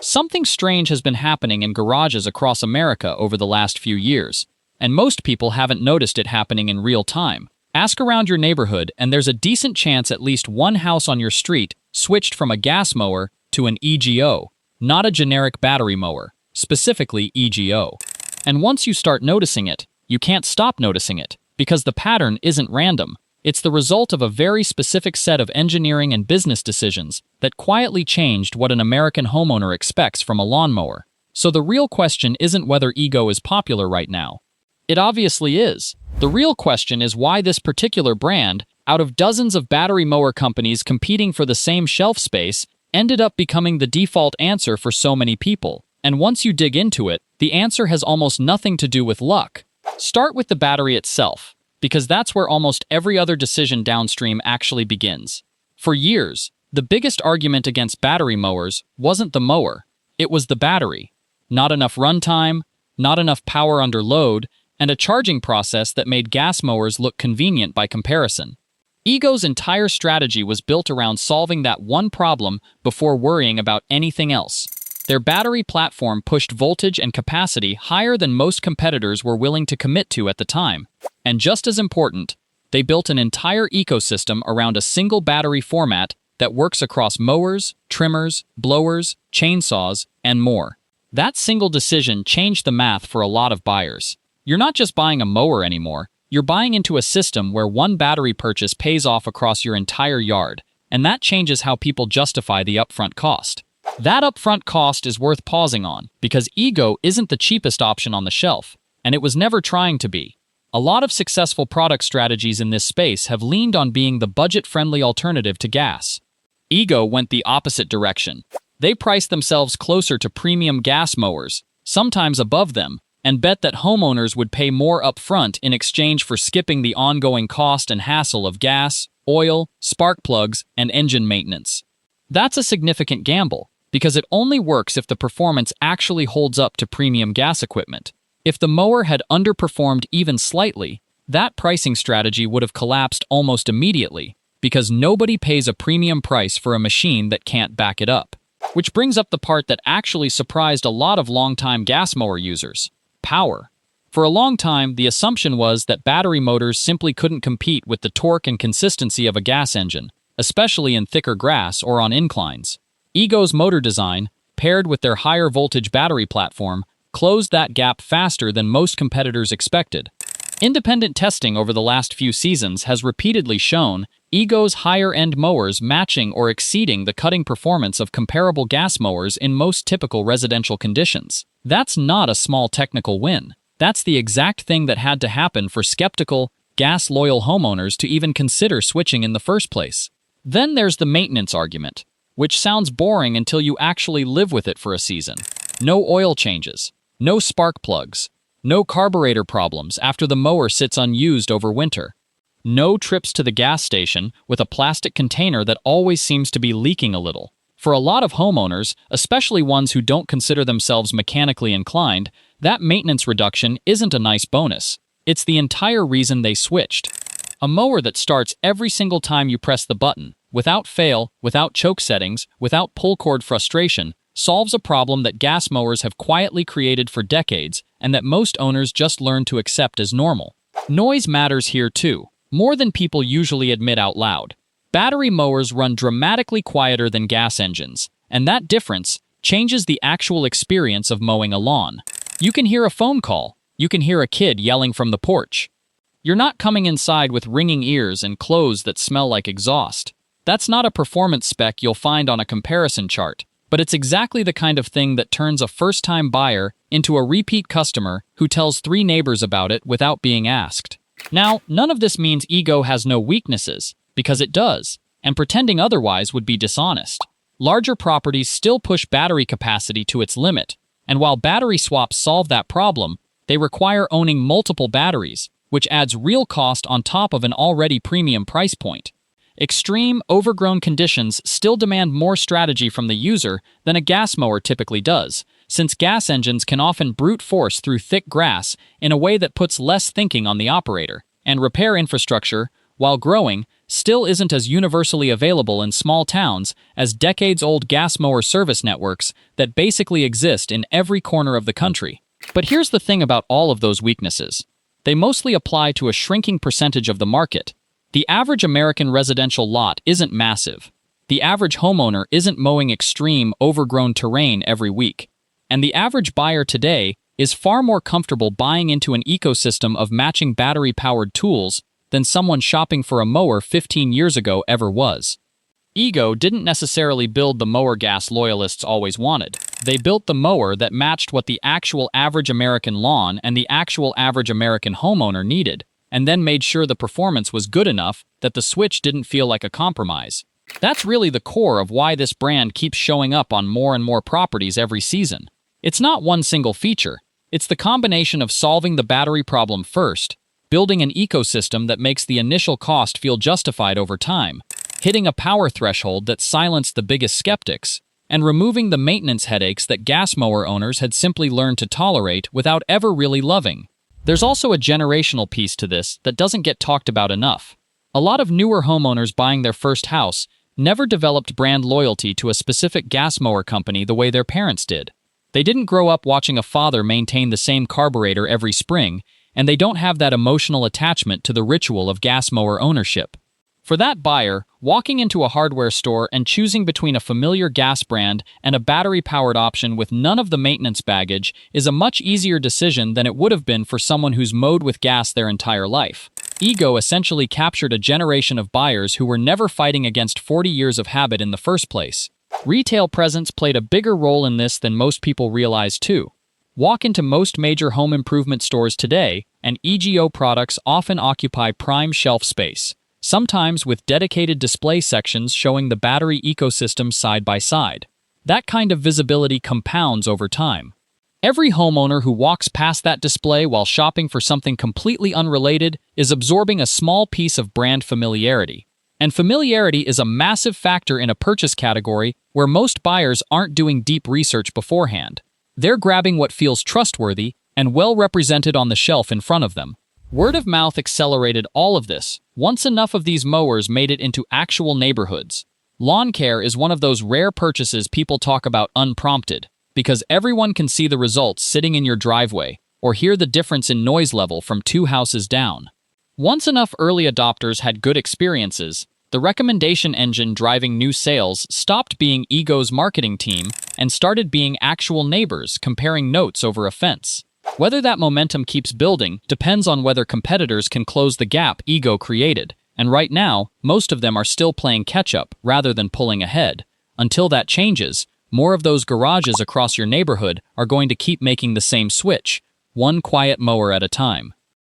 Something strange has been happening in garages across America over the last few years, and most people haven't noticed it happening in real time. Ask around your neighborhood, and there's a decent chance at least one house on your street switched from a gas mower to an EGO, not a generic battery mower, specifically EGO. And once you start noticing it, you can't stop noticing it, because the pattern isn't random. It's the result of a very specific set of engineering and business decisions that quietly changed what an American homeowner expects from a lawnmower. So the real question isn't whether EGO is popular right now. It obviously is. The real question is why this particular brand, out of dozens of battery mower companies competing for the same shelf space, ended up becoming the default answer for so many people. And once you dig into it, the answer has almost nothing to do with luck. Start with the battery itself, because that's where almost every other decision downstream actually begins. For years, the biggest argument against battery mowers wasn't the mower, it was the battery. Not enough runtime, not enough power under load, and a charging process that made gas mowers look convenient by comparison. EGO's entire strategy was built around solving that one problem before worrying about anything else. Their battery platform pushed voltage and capacity higher than most competitors were willing to commit to at the time. And just as important, they built an entire ecosystem around a single battery format that works across mowers, trimmers, blowers, chainsaws, and more. That single decision changed the math for a lot of buyers. You're not just buying a mower anymore, you're buying into a system where one battery purchase pays off across your entire yard, and that changes how people justify the upfront cost. That upfront cost is worth pausing on, because EGO isn't the cheapest option on the shelf, and it was never trying to be. A lot of successful product strategies in this space have leaned on being the budget-friendly alternative to gas. EGO went the opposite direction. They priced themselves closer to premium gas mowers, sometimes above them, and bet that homeowners would pay more upfront in exchange for skipping the ongoing cost and hassle of gas, oil, spark plugs, and engine maintenance. That's a significant gamble, because it only works if the performance actually holds up to premium gas equipment. If the mower had underperformed even slightly, that pricing strategy would have collapsed almost immediately, because nobody pays a premium price for a machine that can't back it up. Which brings up the part that actually surprised a lot of longtime gas mower users: power. For a long time, the assumption was that battery motors simply couldn't compete with the torque and consistency of a gas engine, especially in thicker grass or on inclines. EGO's motor design, paired with their higher voltage battery platform, closed that gap faster than most competitors expected. Independent testing over the last few seasons has repeatedly shown EGO's higher-end mowers matching or exceeding the cutting performance of comparable gas mowers in most typical residential conditions. That's not a small technical win. That's the exact thing that had to happen for skeptical, gas-loyal homeowners to even consider switching in the first place. Then there's the maintenance argument, which sounds boring until you actually live with it for a season. No oil changes, no spark plugs, no carburetor problems after the mower sits unused over winter. No trips to the gas station with a plastic container that always seems to be leaking a little. For a lot of homeowners, especially ones who don't consider themselves mechanically inclined, that maintenance reduction isn't a nice bonus. It's the entire reason they switched. A mower that starts every single time you press the button, without fail, without choke settings, without pull cord frustration, solves a problem that gas mowers have quietly created for decades and that most owners just learn to accept as normal. Noise matters here too, more than people usually admit out loud. Battery mowers run dramatically quieter than gas engines, and that difference changes the actual experience of mowing a lawn. You can hear a phone call. You can hear a kid yelling from the porch. You're not coming inside with ringing ears and clothes that smell like exhaust. That's not a performance spec you'll find on a comparison chart, but it's exactly the kind of thing that turns a first-time buyer into a repeat customer who tells 3 neighbors about it without being asked. Now, none of this means EGO has no weaknesses, because it does, and pretending otherwise would be dishonest. Larger properties still push battery capacity to its limit, and while battery swaps solve that problem, they require owning multiple batteries, which adds real cost on top of an already premium price point. Extreme, overgrown conditions still demand more strategy from the user than a gas mower typically does, since gas engines can often brute force through thick grass in a way that puts less thinking on the operator, and repair infrastructure, while growing, still isn't as universally available in small towns as decades-old gas mower service networks that basically exist in every corner of the country. But here's the thing about all of those weaknesses. They mostly apply to a shrinking percentage of the market. The average American residential lot isn't massive. The average homeowner isn't mowing extreme, overgrown terrain every week. And the average buyer today is far more comfortable buying into an ecosystem of matching battery-powered tools than someone shopping for a mower 15 years ago ever was. Ego didn't necessarily build the mower gas loyalists always wanted. They built the mower that matched what the actual average American lawn and the actual average American homeowner needed, and then made sure the performance was good enough that the switch didn't feel like a compromise. That's really the core of why this brand keeps showing up on more and more properties every season. It's not one single feature. It's the combination of solving the battery problem first, building an ecosystem that makes the initial cost feel justified over time, hitting a power threshold that silenced the biggest skeptics, and removing the maintenance headaches that gas mower owners had simply learned to tolerate without ever really loving. There's also a generational piece to this that doesn't get talked about enough. A lot of newer homeowners buying their first house never developed brand loyalty to a specific gas mower company the way their parents did. They didn't grow up watching a father maintain the same carburetor every spring, and they don't have that emotional attachment to the ritual of gas mower ownership. For that buyer, walking into a hardware store and choosing between a familiar gas brand and a battery-powered option with none of the maintenance baggage is a much easier decision than it would have been for someone who's mowed with gas their entire life. Ego essentially captured a generation of buyers who were never fighting against 40 years of habit in the first place. Retail presence played a bigger role in this than most people realize too. Walk into most major home improvement stores today, and EGO products often occupy prime shelf space, sometimes with dedicated display sections showing the battery ecosystem side by side. That kind of visibility compounds over time. Every homeowner who walks past that display while shopping for something completely unrelated is absorbing a small piece of brand familiarity. And familiarity is a massive factor in a purchase category where most buyers aren't doing deep research beforehand. They're grabbing what feels trustworthy and well represented on the shelf in front of them. Word of mouth accelerated all of this. Once enough of these mowers made it into actual neighborhoods. Lawn care is one of those rare purchases people talk about unprompted, because everyone can see the results sitting in your driveway or hear the difference in noise level from 2 houses down. Once enough early adopters had good experiences, the recommendation engine driving new sales stopped being Ego's marketing team and started being actual neighbors comparing notes over a fence. Whether that momentum keeps building depends on whether competitors can close the gap Ego created, and right now, most of them are still playing catch-up rather than pulling ahead. Until that changes, more of those garages across your neighborhood are going to keep making the same switch, one quiet mower at a time.